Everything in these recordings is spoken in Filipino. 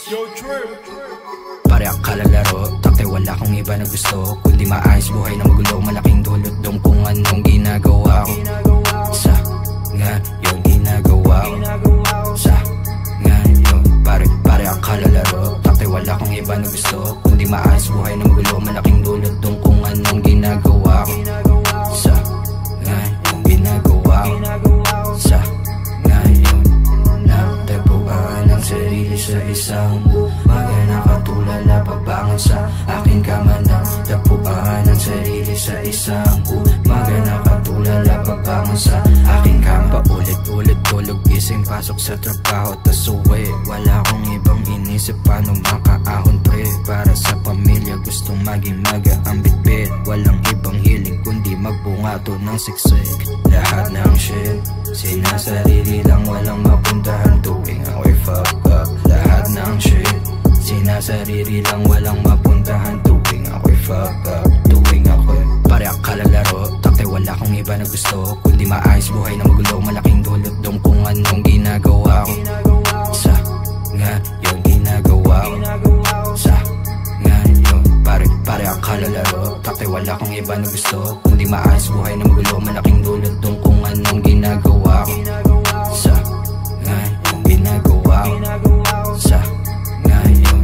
Pare akala laro, takte wala kong iba na gusto kundi maayos buhay na magulo, malaking dulot dong kung anong ginagawa ko. Sa ngayon ginagawa ko. Sa ngayon pare akala laro, takte wala kong iba na gusto kundi maayos buhay na magulo, malaking dulot dong kung anong ginagawa ko. Sa ngayon ginagawa ko. Sa ngayon nagtapuan ang sarili sa isang umaga, nakatulala pabangon sa aking kama. Nagtapuan ang sarili sa isang umaga, nakatulala pabangon sa aking kama. Paulit-ulit tulog, gising, pasok sa trabaho, tas uwi. Wala akong ibang inisip, paano makaahon pre. Para sa pamilya gustong maging maga ang bitbit. Walang ibang hiling kundi magbungato ng siksik. Lahat ng shit sinasarili lang, walang mapuntahan tuwing ako'y fuck up. Lahat ng shit sinasarili lang, walang mapuntahan tuwing ako'y fuck up. Tuwing ako'y pare akala laro, takte wala kong iba na gusto kundi maayos buhay na magulo, malaking dulot dong kung anong ginagawa ko. Sa ngayon ginagawa ko. Sa ngayon pare akala laro, takte wala kong iba na gusto kundi maayos buhay na magulo, malaking dulot dong kung anong ginagawa ko. Sa ngayon ginagawa ko. Sa ngayon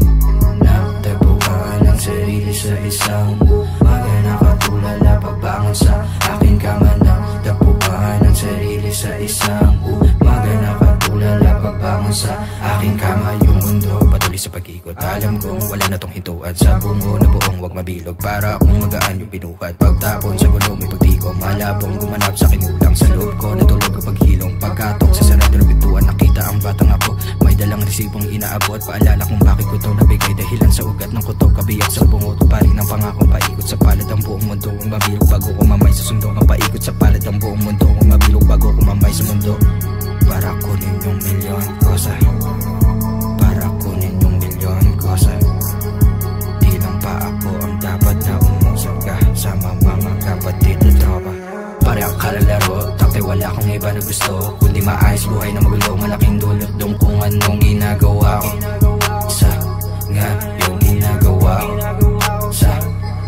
nagtapuan ang sarili sa isang umaga, nakatulala pabangon sa aking kama. Nagtapuan ang sarili sa isang umaga, nakatulala pabangon sa aking kama. Yung mundo patuloy sa pag-ikot, alam kong wala na tong hintuan. Sa bungo na buong wag mabilog, para akong magaan yung binuhat. Pagtapon sa gulong may pagtikom, malabong gumanap sa kinulang. Sa loob ko natulog ang paghilong, pagkatok sa sarado ng pintuan, nakita ang batang ako. May dalang resibong inaabot, paalala kung bakit ko to nabigay. Dahilan sa ugat ng kuto, kabiyak sa bungot. Paring ng pangakong paikot sa palad ang buong mundo. Mabilog bago kumamay sa sundo, mapaikot sa palad ang buong mundo. Mabilog bago kumamay sa mundo. Para kunin yung milyon kosa, para kunin yung milyon kosa. Di lang pa ako ang dapat na umusap ka, sama mga kapatid na tropa. Pare akala laro, takte wala kong iba na gusto kundi maayos buhay na magulo, malaking dulot dong kung anong ginagawa ko. Sa ngayon ginagawa ko. Sa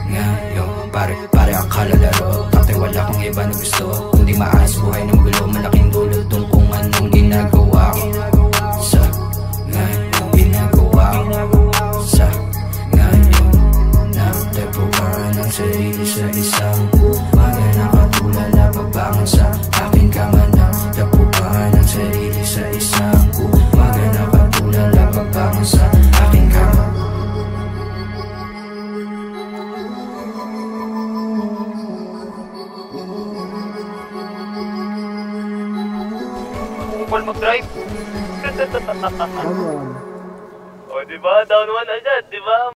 ngayon pare akala laro, takte wala kong iba na gusto kundi maayos buhay na magulo, malaking dulot dong kung anong ginagawa ko. Sa ngayon ginagawa ko. Sa ngayon nagtapuan ang sarili sa isang umaga, nakatulala pabangon sa aking kama. Nagtapuan ang sarili sa isang umaga, nakatulala pabangon sa aking kama. Paul mag-drive. O diba, down one agad, diba?